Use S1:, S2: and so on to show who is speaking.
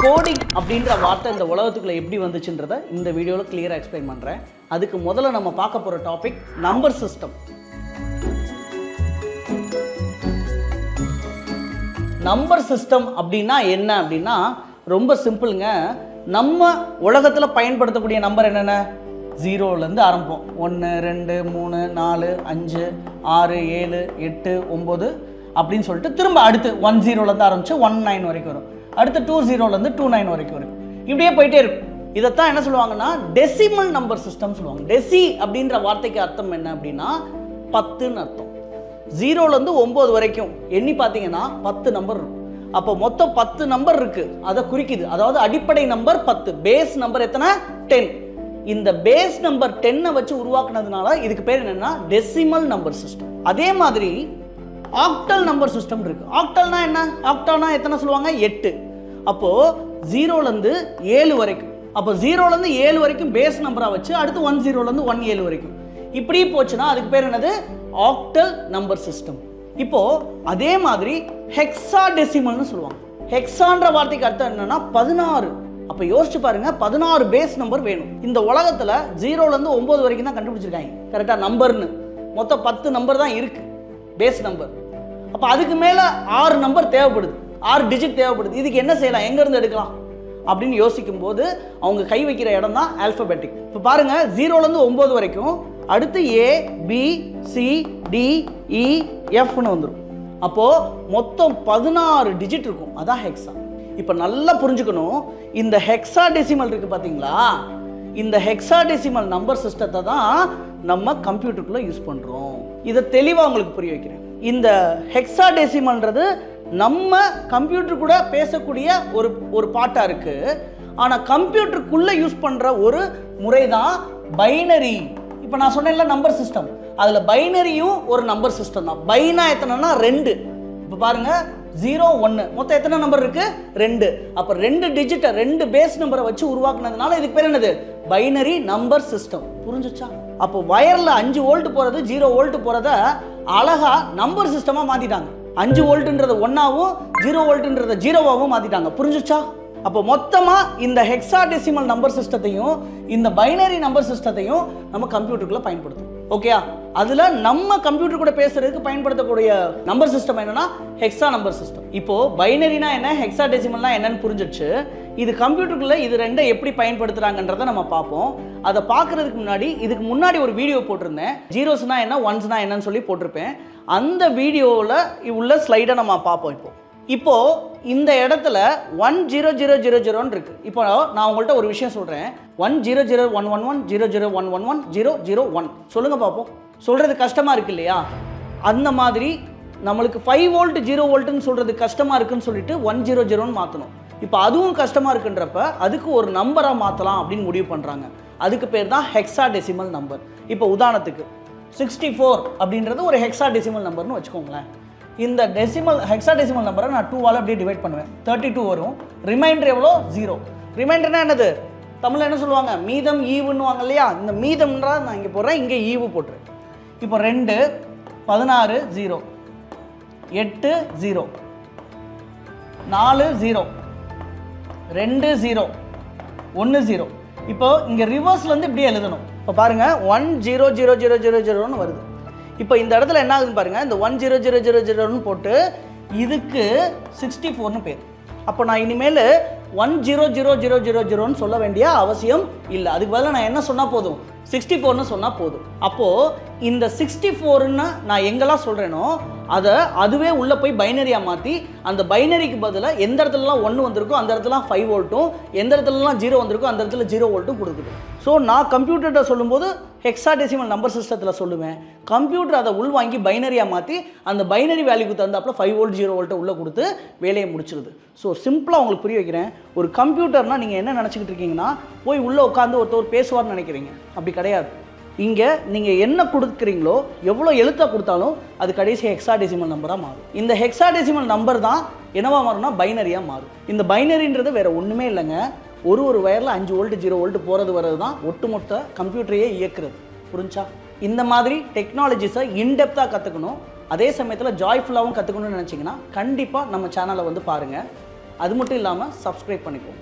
S1: Coding அப்படின்ற வார்த்தை இந்த உலகத்துக்குள்ள எப்படி வந்துச்சுன்றதை இந்த வீடியோவில் கிளியராக எக்ஸ்பிளைன் பண்ணுறேன். அதுக்கு முதல்ல நம்ம பார்க்க போகிற topic number system. Number system அப்படின்னா என்ன அப்படின்னா ரொம்ப சிம்பிளுங்க. நம்ம உலகத்தில் பயன்படுத்தக்கூடிய நம்பர் என்னென்ன? 0லேருந்து ஆரம்பிப்போம். 1 2 3 4 5 6 7 8 9 அப்படின்னு சொல்லிட்டு திரும்ப அடுத்து 10லேருந்து ஆரம்பித்து 19 வரைக்கும் வரும். அடுத்து 20லேருந்து 29 வரைக்கும் வரும். இப்படியே போயிட்டே இருக்கும். இதைத்தான் என்ன சொல்லுவாங்கன்னா டெசிமல் நம்பர் சிஸ்டம் சொல்லுவாங்க. டெசி அப்படின்ற வார்த்தைக்கு அர்த்தம் என்ன அப்படின்னா 10ன்னு அர்த்தம். 0லேருந்து 9 வரைக்கும் எண்ணி பார்த்தீங்கன்னா 10 நம்பர் இருக்கும். அப்போ மொத்தம் 10 நம்பர் இருக்கு, அதை குறிக்குது. அதாவது அடிப்படை நம்பர் 10, பேஸ் நம்பர் எத்தனை? 10. இந்த பேஸ் நம்பர் 10 வச்சு உருவாக்குனதுனால இதுக்கு பேர் என்னன்னா டெசிமல் நம்பர் சிஸ்டம். அதே மாதிரி ஆக்டல் நம்பர் சிஸ்டம் இருக்கு. ஆக்டல்னா என்ன? ஆக்டானா எத்தனை சொல்லுவாங்க? 8. அப்போ 0லேருந்து 7 வரைக்கும். அப்போ 0லேருந்து 7 வரைக்கும் பேஸ் நம்பரா வச்சு அடுத்து 10லேருந்து 17 வரைக்கும் இப்படி போச்சுன்னா அதுக்கு பேர் என்னது? Octal number system. இப்போ அதே மாதிரி ஹெக்ஸாடெசிமல்னு சொல்லுவாங்க. ஹெக்ஸான்ற வார்த்தைக்கு அர்த்தம் என்னன்னா 16. அப்ப யோசிச்சு பாருங்க, 16 பேஸ் நம்பர் வேணும். இந்த உலகத்துல 0லேருந்து 9 வரைக்கும் தான் கண்டுபிடிச்சிருக்காங்க கரெக்டா நம்பர்னு. மொத்தம் 10 நம்பர் தான் இருக்கு பேஸ் நம்பர். அப்ப அதுக்கு மேல 6 நம்பர் தேவைப்படுது, 6 டிஜிட் தேவைப்படுது. இதுக்கு என்ன செய்யலாம், எங்க இருந்து எடுக்கலாம் அப்படின்னு யோசிக்கும் போது அவங்க கை வைக்கிற இடம் தான் ஆல்பபெட்டிக். இப்ப பாருங்க 0லேருந்து 9 வரைக்கும் அடுத்து A B C D E Fன்னு வந்துடும். அப்போ மொத்தம் 16 டிஜிட் இருக்கும். அதான் ஹெக்ஸா. இப்போ நல்லா புரிஞ்சுக்கணும், இந்த ஹெக்ஸாடெசிமல் இருக்கு பார்த்தீங்களா, இந்த ஹெக்ஸாடெசிமல் நம்பர் சிஸ்டத்தை தான் நம்ம கம்ப்யூட்டருக்குள்ள யூஸ் பண்றோம். இதை தெளிவாக உங்களுக்கு புரிய வைக்கிறேன். இந்த ஹெக்ஸாடெசிமல்ன்றது நம்ம கம்ப்யூட்டர் கூட பேசக்கூடிய ஒரு பாட்டா இருக்கு. ஆனா கம்ப்யூட்டருக்குள்ள யூஸ் பண்ற ஒரு முறை தான் பைனரி. இப்போ நான் சொன்னேன்ல நம்பர் சிஸ்டம், அதுல பைனரியும் ஒரு நம்பர் சிஸ்டம் தான். பைனா எத்தனைனா 2. இப்போ பாருங்க 0 1 மொத்தம் எத்தனை நம்பர் இருக்கு? 2. அப்ப 2 டிஜிட் 2 பேஸ் நம்பரை வச்சு உருவாக்குனதுனால இதுக்கு பேர் என்னது? Binary number system. புரிஞ்சுச்சா? அப்போ வயர்ல 5 வோல்ட் போறது 0 வோல்ட் போறத அழகா நம்பர் சிஸ்டமா மாத்திட்டாங்க. 5 வோல்ட்ன்றது 1ஆவும் 0 வோல்ட்ன்றத 0ஆவும் மாத்திட்டாங்க. புரிஞ்சுச்சா? அப்போ மொத்தமா இந்த ஹெக்ஸாடெசிமல் நம்பர் சிஸ்டத்தையும் இந்த பைனரி நம்பர் சிஸ்டத்தையும் நம்ம கம்ப்யூட்டருக்குள்ள பயன்படுத்தும். ஓகேயா? அதுல நம்ம கம்ப்யூட்டர் கூட பேசுறதுக்கு பயன்படுத்தக்கூடிய நம்பர் சிஸ்டம் என்னன்னா ஹெக்ஸா நம்பர் சிஸ்டம். இப்போ பைனரினா என்ன, ஹெக்ஸாடெசிமல்னா என்னன்னு புரிஞ்சிடுச்சு. இது கம்ப்யூட்டருக்குள்ள இது ரெண்டை எப்படி பயன்படுத்துறாங்கன்றதை நம்ம பார்ப்போம். அதை பார்க்கறதுக்கு முன்னாடி இதுக்கு முன்னாடி ஒரு வீடியோ போட்டிருந்தேன். ஜீரோஸ்னா என்ன, ஒன்ஸ்னா என்னன்னு சொல்லி போட்டிருப்பேன். அந்த வீடியோவில் உள்ள ஸ்லைடை நம்ம பார்ப்போம். இப்போ இந்த இடத்துல 10000 இருக்கு. இப்போ நான் உங்கள்கிட்ட ஒரு விஷயம் சொல்றேன். 1001111 00111 001 சொல்லுங்க பார்ப்போம். சொல்றது கஷ்டமா இருக்கு இல்லையா? அந்த மாதிரி நம்மளுக்கு 5 வோல்ட் 0 வோல்ட்னு சொல்றது கஷ்டமா இருக்குன்னு சொல்லிட்டு 100ன்னு மாற்றணும். இப்போ அதுவும் கஷ்டமா இருக்குன்றப்ப அதுக்கு ஒரு நம்பரா மாற்றலாம் அப்படின்னு முடிவு பண்றாங்க. அதுக்கு பேர் தான் ஹெக்ஸாடெசிமல் நம்பர். இப்போ உதாரணத்துக்கு 64 அப்படின்றது ஒரு ஹெக்ஸாடெசிமல் நம்பர்னு வச்சுக்கோங்களேன். இந்த ஹெக்ஸாடெசிமல் நம்பரை நான் 2ஆல் அப்படியே டிவைட் பண்ணுவேன். 32 வரும். ரிமைண்டர் எவ்வளோ? 0. ரிமைண்டர்னா என்னது? தமிழில் என்ன சொல்லுவாங்க? மீதம் ஈவுன்னுவாங்க இல்லையா? இந்த மீதம்ன்றா நான் இங்கே போடுறேன், இங்கே ஈவு போட்டுறேன். இப்போ 2 16 0 8 0 4 0 2 0 1 0. இப்போ இங்கே ரிவர்ஸ்லேருந்து இப்படியே எழுதணும். இப்போ பாருங்க 1000000ன்னு வருது. இப்போ இந்த இடத்துல என்ன ஆகுதுன்னு பாருங்க, இந்த 1000000ன்னு போட்டு இதுக்கு 64ன்னு பேர். அப்போ நான் இனிமேல் 1000000ன்னு சொல்ல வேண்டிய அவசியம் இல்லை. அதுக்கு பதிலாக நான் என்ன சொன்னால் போதும்? 64ன்னு சொன்னால் போதும். அப்போது இந்த 64ன்னு நான் எங்கெல்லாம் சொல்கிறேனோ அதுவே உள்ளே போய் பைனரியாக மாற்றி அந்த பைனரிக்கு பதிலாக எந்த இடத்துலலாம் 1 வந்திருக்கோ அந்த இடத்துல 5 வோல்ட்டும், எந்த இடத்துலலாம் 0 வந்திருக்கோ அந்த இடத்துல 0 வோல்ட்டும் கொடுக்குது. ஸோ நான் கம்ப்யூட்டர்கிட்ட சொல்லும்போது ஹெக்ஸாடெசிமல் நம்பர் சிஸ்டத்தில் சொல்லுவேன். கம்ப்யூட்டர் அதை உள்வாங்கி பைனரியாக மாற்றி அந்த பைனரி வேல்யூக்கு தகுந்தாப்புல 5 வோல்ட் 0 வோல்ட்டை உள்ளே கொடுத்து வேலையை முடிச்சிருது. ஸோ சிம்பிளாக உங்களுக்கு புரிய வைக்கிறேன். ஒரு கம்ப்யூட்டர்னால் நீங்கள் என்ன நினச்சிக்கிட்டு இருக்கீங்கன்னா போய் உள்ளே உட்காந்து ஒருத்தர் பேசுவார்னு நினைக்கிறீங்க. அப்படி கிடையாது. இங்கே நீங்கள் என்ன கொடுக்குறீங்களோ, எவ்வளோ எழுத்தாக கொடுத்தாலும் அது கடைசி ஹெக்ஸாடெசிமல் நம்பராக மாறும். இந்த ஹெக்ஸாடெசிமல் நம்பர் தான் என்னவா மாறும்னா பைனரியாக மாறும். இந்த பைனரின்றது வேறு ஒன்றுமே இல்லைங்க. ஒரு வயரில் 5 வோல்ட் 0 வோல்ட் போகிறது வர்றது தான் ஒட்டுமொத்த கம்ப்யூட்டரையே இயக்குறது. புரிஞ்சா? இந்த மாதிரி டெக்னாலஜிஸை இன்டெப்த்தாக கற்றுக்கணும், அதே சமயத்தில் ஜாய்ஃபுல்லாகவும் கற்றுக்கணும்னு நினச்சிங்கன்னா கண்டிப்பாக நம்ம சேனலை வந்து பாருங்கள். அது மட்டும் இல்லாமல் சப்ஸ்கிரைப் பண்ணிக்கோங்க.